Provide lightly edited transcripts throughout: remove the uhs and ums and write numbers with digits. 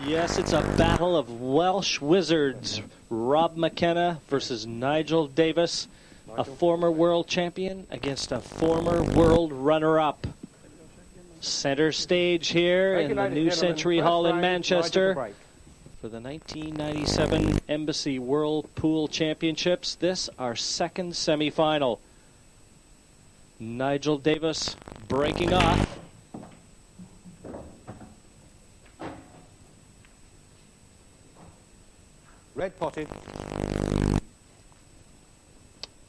Yes, it's a battle of Welsh wizards. Rob McKenna versus Nigel DAVIS, a former world champion against a former world runner-up. Center stage here in the New Century Hall in Manchester for the 1997 Embassy World Pool Championships. This our second semi-final. Nigel DAVIS breaking off. Red potted.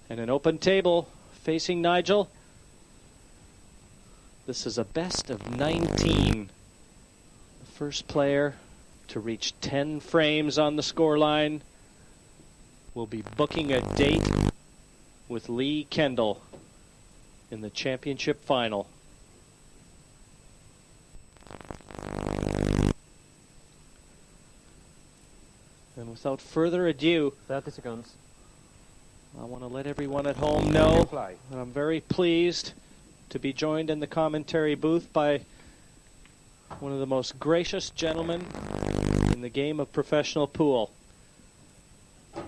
And an open table facing Nigel. This is a best of 19. The first player to reach 10 frames on the scoreline will be booking a date with Lee Kendall in the championship final. And without further ado, 30 seconds. I want to let everyone at home know that I'm very pleased to be joined in the commentary booth by one of the most gracious gentlemen in the game of professional pool.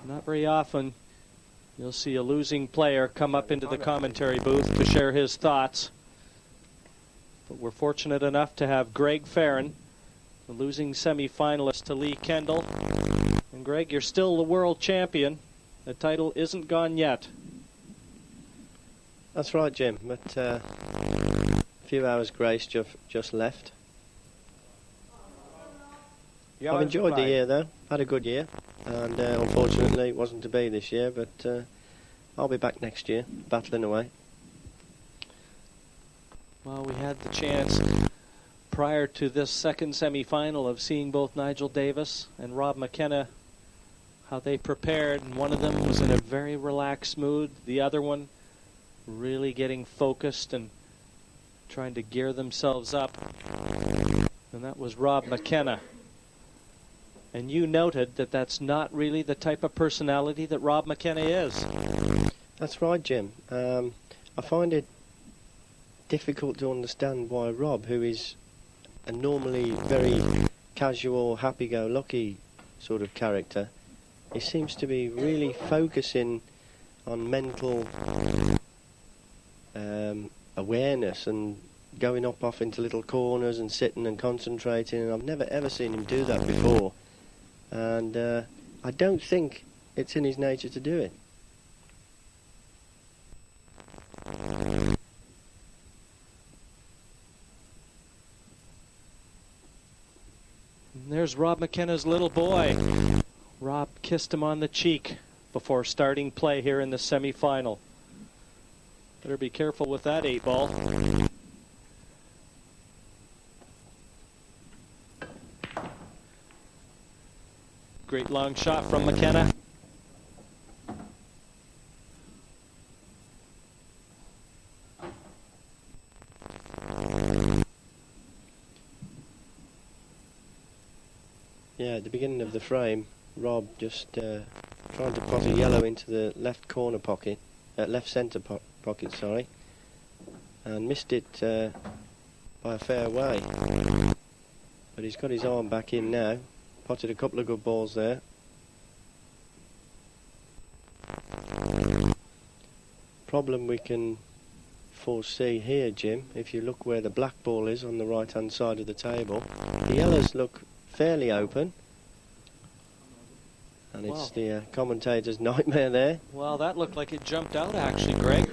Not very often you'll see a losing player come up into the commentary booth to share his thoughts. But we're fortunate enough to have Greg Farron, the losing semi-finalist to Lee Kendall. And Greg, you're still the world champion. The title isn't gone yet. That's right, Jim. But a few hours grace just left. I've enjoyed the year, though. Had a good year. And unfortunately, it wasn't to be this year. But I'll be back next year, battling away. Well, we had the chance prior to this second semi-final of seeing both Nigel DAVIS and Rob McKenna, how they prepared. And one of them was in a very relaxed mood. The other one really getting focused and trying to gear themselves up. And that was Rob McKenna. And you noted that that's not really the type of personality that Rob McKenna is. That's right, Jim. I find it difficult to understand why Rob, who is a normally very casual, happy-go-lucky sort of character, he seems to be really focusing on mental awareness and going off into little corners and sitting and concentrating. And I've never ever seen him do that before. And I don't think it's in his nature to do it. And there's Rob McKenna's little boy. Rob kissed him on the cheek before starting play here in the semi-final. Better be careful with that 8-ball. Great long shot from McKenna. Yeah, at the beginning of the frame, Rob just trying to pot a yellow into the left corner pocket, left centre pocket, sorry, and missed it by a fair way. But he's got his arm back in now. Potted a couple of good balls there. Problem we can foresee here, Jim, if you look where the black ball is on the right hand side of the table, the yellows look fairly open. And it's the commentator's nightmare there. Well, that looked like it jumped out actually, Greg.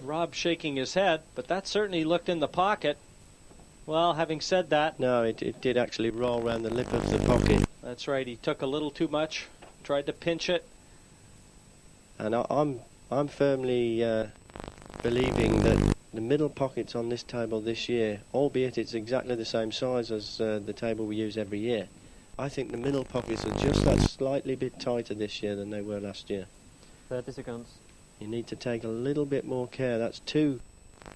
Rob shaking his head, but that certainly looked in the pocket. Well, having said that... No, it did actually roll around the lip of the pocket. That's right, he took a little too much, tried to pinch it. And I'm firmly believing that the middle pockets on this table this year, albeit it's exactly the same size as the table we use every year, I think the middle pockets are just that slightly bit tighter this year than they were last year. 30 seconds. You need to take a little bit more care. That's 2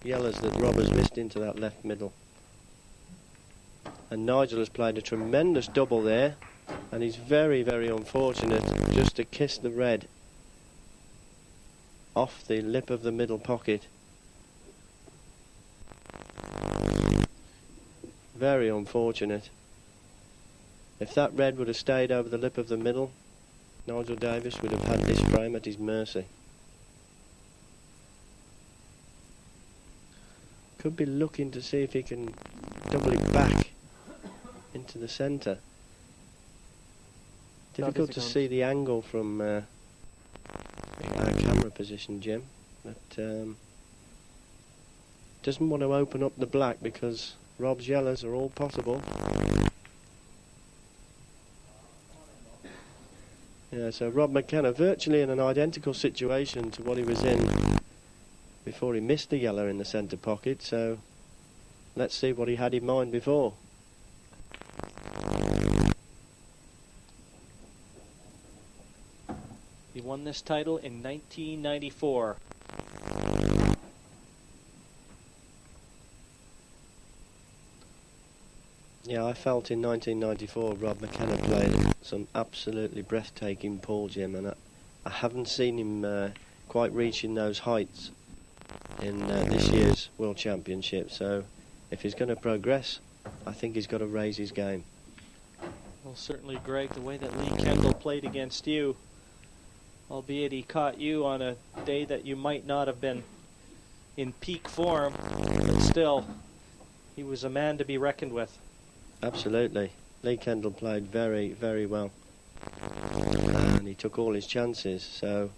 yellows that Rob has missed into that left middle. And Nigel has played a tremendous double there, and he's very, very unfortunate just to kiss the red off the lip of the middle pocket. Very unfortunate. If that red would have stayed over the lip of the middle, Nigel Davis would have had this frame at his mercy. Could be looking to see if he can double it back into the centre. Difficult to see the angle from our camera position, Jim. But doesn't want to open up the black because Rob's yellows are all possible. Yeah, so Rob McKenna virtually in an identical situation to what he was in before he missed the yellow in the centre pocket, so let's see what he had in mind before. He won this title in 1994. Yeah, I felt in 1994 Rob McKenna played some absolutely breathtaking pool, Jim, and I haven't seen him quite reaching those heights in this year's World Championship. So if he's going to progress, I think he's got to raise his game. Well, certainly, Greg, the way that Lee Kendall played against you, albeit he caught you on a day that you might not have been in peak form, but still, he was a man to be reckoned with. Absolutely. Lee Kendall played very, very well. And he took all his chances. So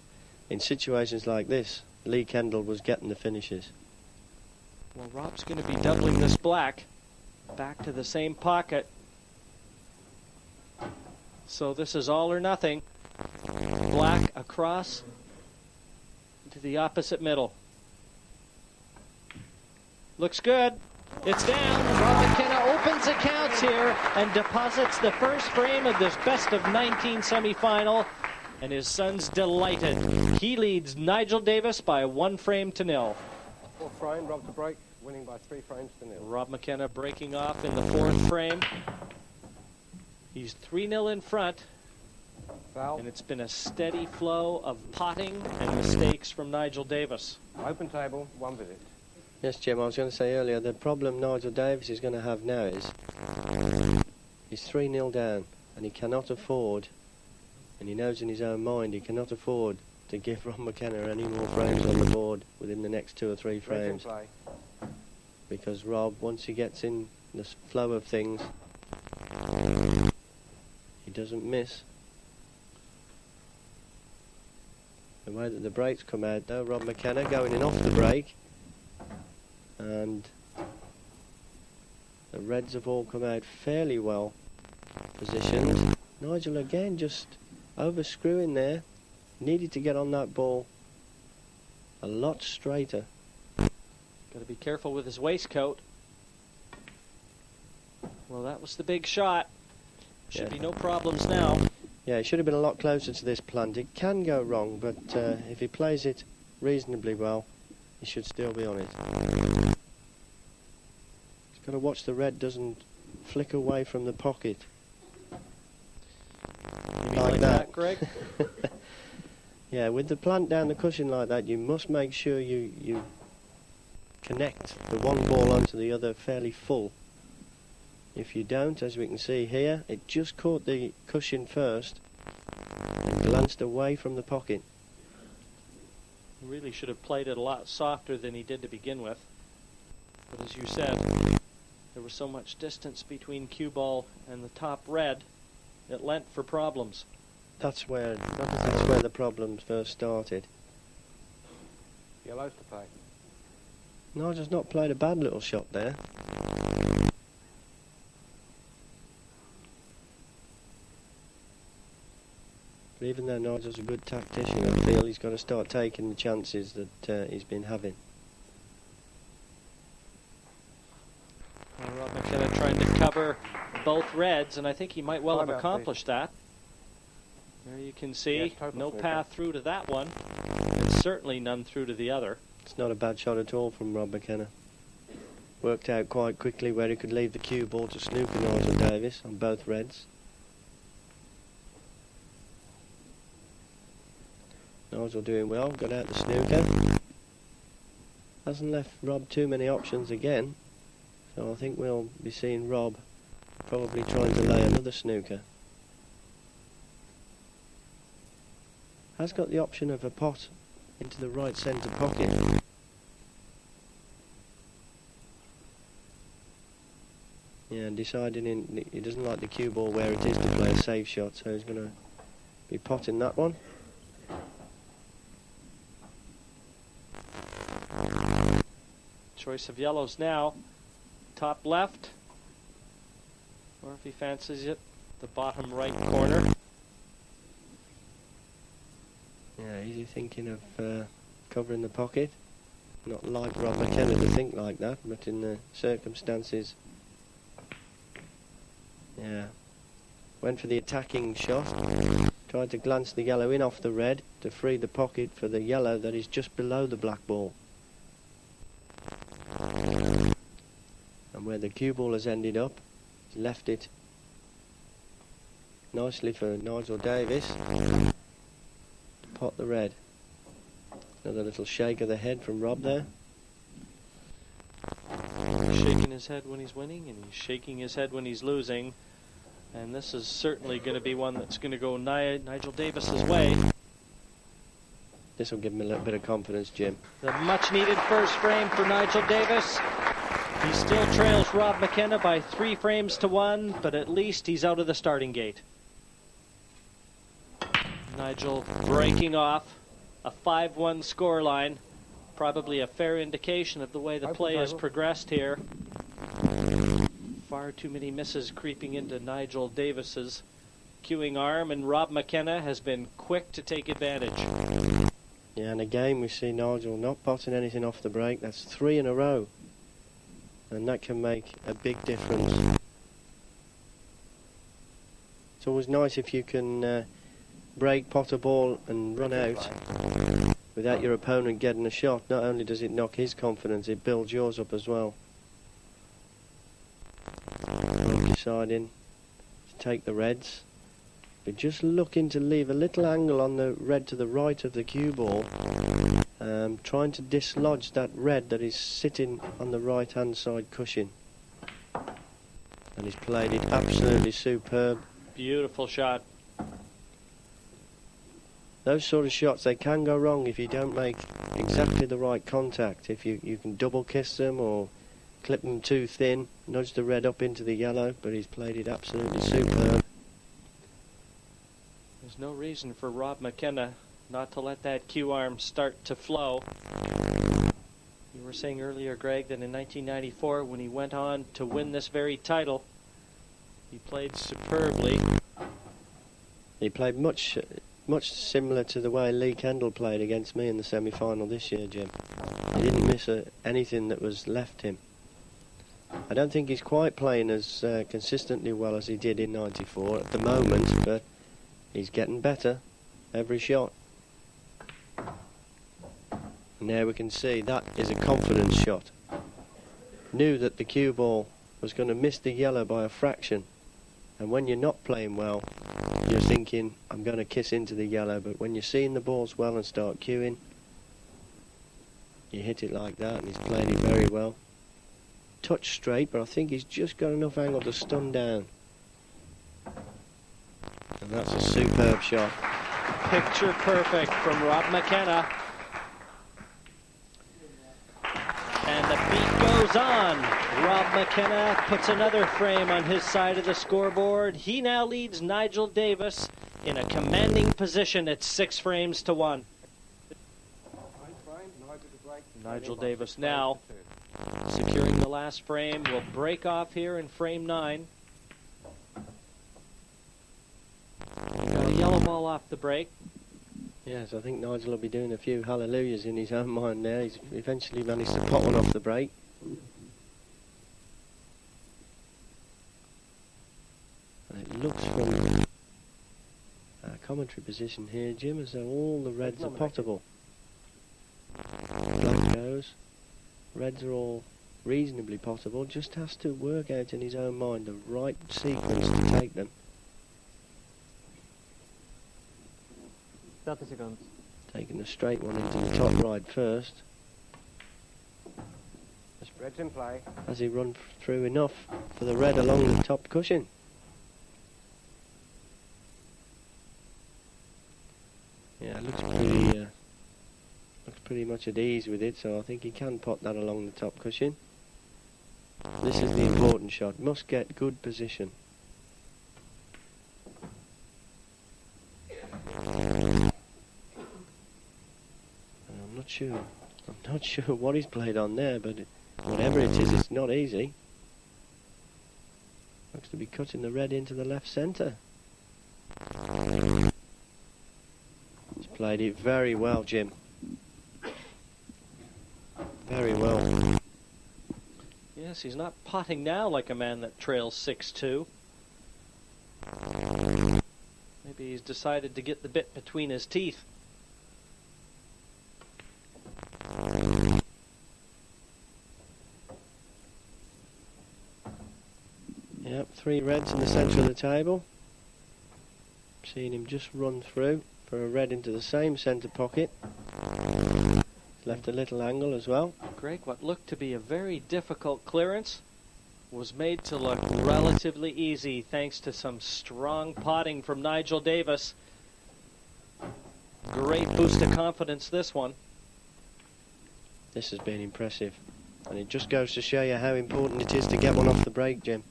in situations like this, Lee Kendall was getting the finishes. Well, Rob's going to be doubling this black back to the same pocket. So this is all or nothing. Black across to the opposite middle. Looks good. It's down. Rob McKenna opens accounts here and deposits the first frame of this best of 19 semifinal, and his son's delighted. He leads Nigel Davis by 1 frame to 0. Fourth frame, Rob to break, winning by 3 frames to 0. Rob McKenna breaking off in the 4th frame. He's 3-0 in front, Foul. and it's been a steady flow of potting and mistakes from Nigel Davis. Open table, 1 visit. Yes, Jim, I was going to say earlier, the problem Nigel Davis is going to have now is he's 3-0 down, and he cannot afford, and he knows in his own mind, he cannot afford to give Rob McKenna any more frames on the board within the next 2 or 3 frames. Play. Because Rob, once he gets in the flow of things, he doesn't miss. The way that the breaks come out though, Rob McKenna going in off the break, and the reds have all come out fairly well positioned. Nigel again just over-screwing there, needed to get on that ball a lot straighter. Got to be careful with his waistcoat. Well, that was the big shot. Should be no problems now. Yeah, it should have been a lot closer to this plant. It can go wrong, but if he plays it reasonably well, he should still be on it. He's got to watch the red doesn't flick away from the pocket. Like that, Greg? Yeah, with the plant down the cushion like that, you must make sure you connect the one ball onto the other fairly full. If you don't, as we can see here, it just caught the cushion first and glanced away from the pocket. He really should have played it a lot softer than he did to begin with. But as you said, there was so much distance between cue ball and the top red, it lent for problems. That's where the problems first started. Yellows to play. Nigel's not played a bad little shot there. But even though Nigel's a good tactician, I feel he's got to start taking the chances that he's been having. Well, Rob McKenna trying to cover both reds, and I think he might well have Timeout, accomplished that. There you can see, Yes, total no snooker. path through to that one, and certainly none through to the other. It's not a bad shot at all from Rob McKenna. Worked out quite quickly where he could leave the cue ball to snooker Nigel Davis on both reds. Nigel doing well, got out the snooker. Hasn't left Rob too many options again. So I think we'll be seeing Rob Probably trying to lay another snooker. Has got the option of a pot into the right centre pocket. Yeah, and deciding he doesn't like the cue ball where it is to play a safe shot, so he's going to be potting that one. Choice of yellows now. Top left, or if he fancies it, the bottom right corner. Yeah, easy thinking of covering the pocket. Not like Rob McKenna to think like that, but in the circumstances, yeah. Went for the attacking shot. Tried to glance the yellow in off the red to free the pocket for the yellow that is just below the black ball. And where the cue ball has ended up, he's left it nicely for Nigel Davis to pot the red. Another little shake of the head from Rob there. He's shaking his head when he's winning, and he's shaking his head when he's losing. And this is certainly going to be one that's going to go Nigel Davis's way. This will give him a little bit of confidence, Jim. The much-needed first frame for Nigel Davis. He still trails Rob McKenna by 3 frames to 1, but at least he's out of the starting gate. Nigel breaking off a 5-1 scoreline. Probably a fair indication of the way the play has progressed here. Far too many misses creeping into Nigel Davis's cueing arm, and Rob McKenna has been quick to take advantage. Yeah, and again we see Nigel not potting anything off the break. That's 3 in a row, and that can make a big difference. It's always nice if you can break, pot a ball and run out without your opponent getting a shot. Not only does it knock his confidence, it builds yours up as well. Deciding to take the reds, but just looking to leave a little angle on the red to the right of the cue ball, trying to dislodge that red that is sitting on the right hand side cushion. And he's played it absolutely superb. Beautiful shot. Those sort of shots, they can go wrong if you don't make exactly the right contact. If you can double kiss them or clip them too thin, nudge the red up into the yellow, but he's played it absolutely superb. There's no reason for Rob McKenna not to let that cue arm start to flow. You were saying earlier, Greg, that in 1994, when he went on to win this very title, he played superbly. He played much similar to the way Lee Kendall played against me in the semi-final this year, Jim. He didn't miss anything that was left him. I don't think he's quite playing as consistently well as he did in '94 at the moment, but he's getting better every shot. And there we can see that is a confidence shot. Knew that the cue ball was going to miss the yellow by a fraction, and when you're not playing well, you're thinking, I'm going to kiss into the yellow, but when you're seeing the balls well and start cueing, you hit it like that, and he's played it very well. Touch straight, but I think he's just got enough angle to stun down. And that's a superb shot. Picture perfect from Rob McKenna. And the beat goes on. Rob McKenna puts another frame on his side of the scoreboard. He now leads Nigel Davis in a commanding position at 6 frames to 1. Nigel Davis now securing the last frame. Will break off here in frame 9. Got a yellow ball off the break. Yes, I think Nigel will be doing a few hallelujahs in his own mind there. He's eventually managed to pot one off the break. And it looks from our commentary position here, Jim, as though all the reds are potable. Black goes. Reds are all reasonably potable. Just has to work out in his own mind the right sequence to take them. 30 seconds. Taking the straight one into the top right first. Red's in play. Has he run through enough for the red along the top cushion? Yeah, it looks pretty much at ease with it, so I think he can pot that along the top cushion. This is the important shot. Must get good position. And I'm not sure what he's played on there, but whatever it is, it's not easy. Looks to be cutting the red into the left centre. He's played it very well, Jim. Very well. Yes, he's not potting now like a man that trails 6-2. Maybe he's decided to get the bit between his teeth. Yep, 3 reds in the centre of the table. Seeing him just run through for a red into the same centre pocket. Left a little angle as well. Greg, what looked to be a very difficult clearance was made to look relatively easy thanks to some strong potting from Nigel DAVIS. Great boost of confidence, this one. This has been impressive. And it just goes to show you how important it is to get one off the break, Jim.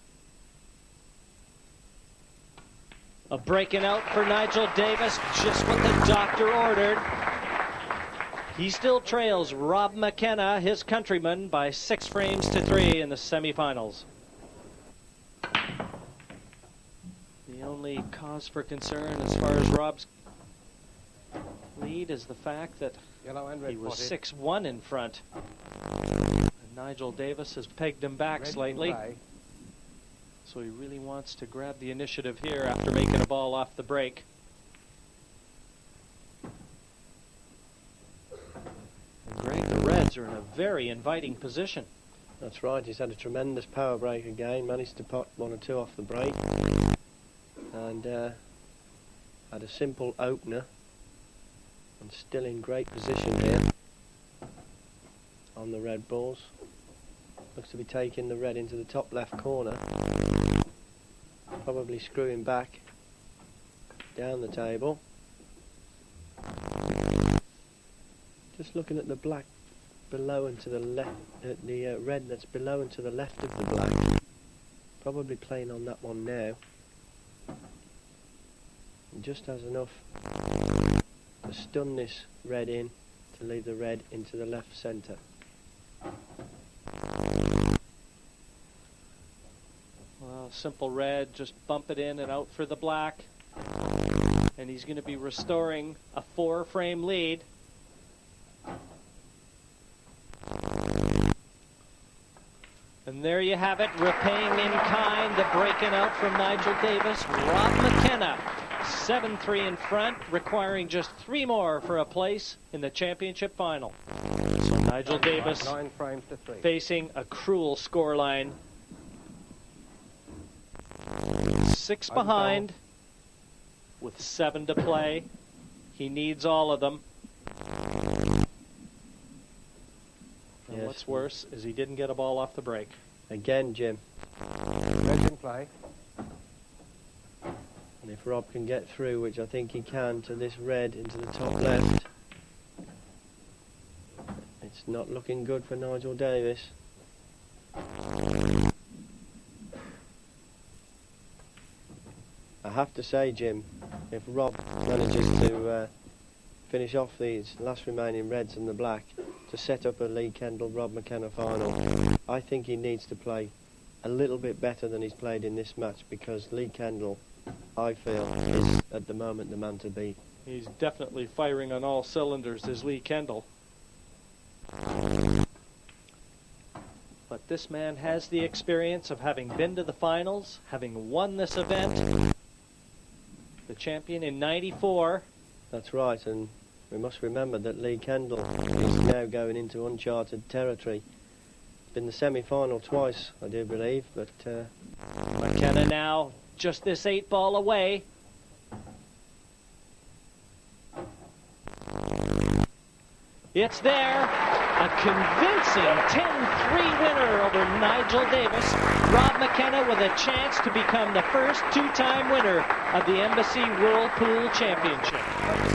A breaking out for Nigel DAVIS, just what the doctor ordered. He still trails Rob McKenna, his countryman, by 6 frames to 3 in the semifinals. The only cause for concern as far as Rob's lead is the fact that Yellow and red he was potted. 6-1 in front. And Nigel DAVIS has pegged him back Red's in slightly. play. So he really wants to grab the initiative here after making a ball off the break. And Greg, the Reds are in a very inviting position. That's right, he's had a tremendous power break again, managed to pot 1 or 2 off the break. And had a simple opener. And still in great position here on the red balls. Looks to be taking the red into the top left corner. Probably screwing back down the table. Just looking at the black below and to the left, the red that's below and to the left of the black. Probably playing on that one now. And just has enough to stun this red in to leave the red into the left centre. Well, simple red, just bump it in and out for the black. And he's going to be restoring a 4-frame lead. And there you have it, repaying in kind the breaking out from Nigel DAVIS. Rob McKenna, 7-3 in front, requiring just 3 more for a place in the championship final. So Nigel DAVIS 9 frames to 3. facing a cruel scoreline. 6 behind with 7 to play. He needs all of them. And Yes. what's worse is he didn't get a ball off the break. Again, Jim. Red's in play. And if Rob can get through, which I think he can, to this red into the top left, it's not looking good for Nigel DAVIS. I have to say, Jim, if Rob manages to finish off these last remaining reds and the black to set up a Lee Kendall-Rob McKenna final, I think he needs to play a little bit better than he's played in this match, because Lee Kendall, I feel, is at the moment the man to beat. He's definitely firing on all cylinders, is Lee Kendall. But this man has the experience of having been to the finals, having won this event. The champion in '94. That's right, and we must remember that Lee Kendall is now going into uncharted territory. Been the semi-final twice, I do believe, but McKenna now just this 8 ball away. It's there. A convincing 10-3 winner over Nigel DAVIS. Rob McKenna with a chance to become the first two-time winner of the Embassy Whirlpool Championship.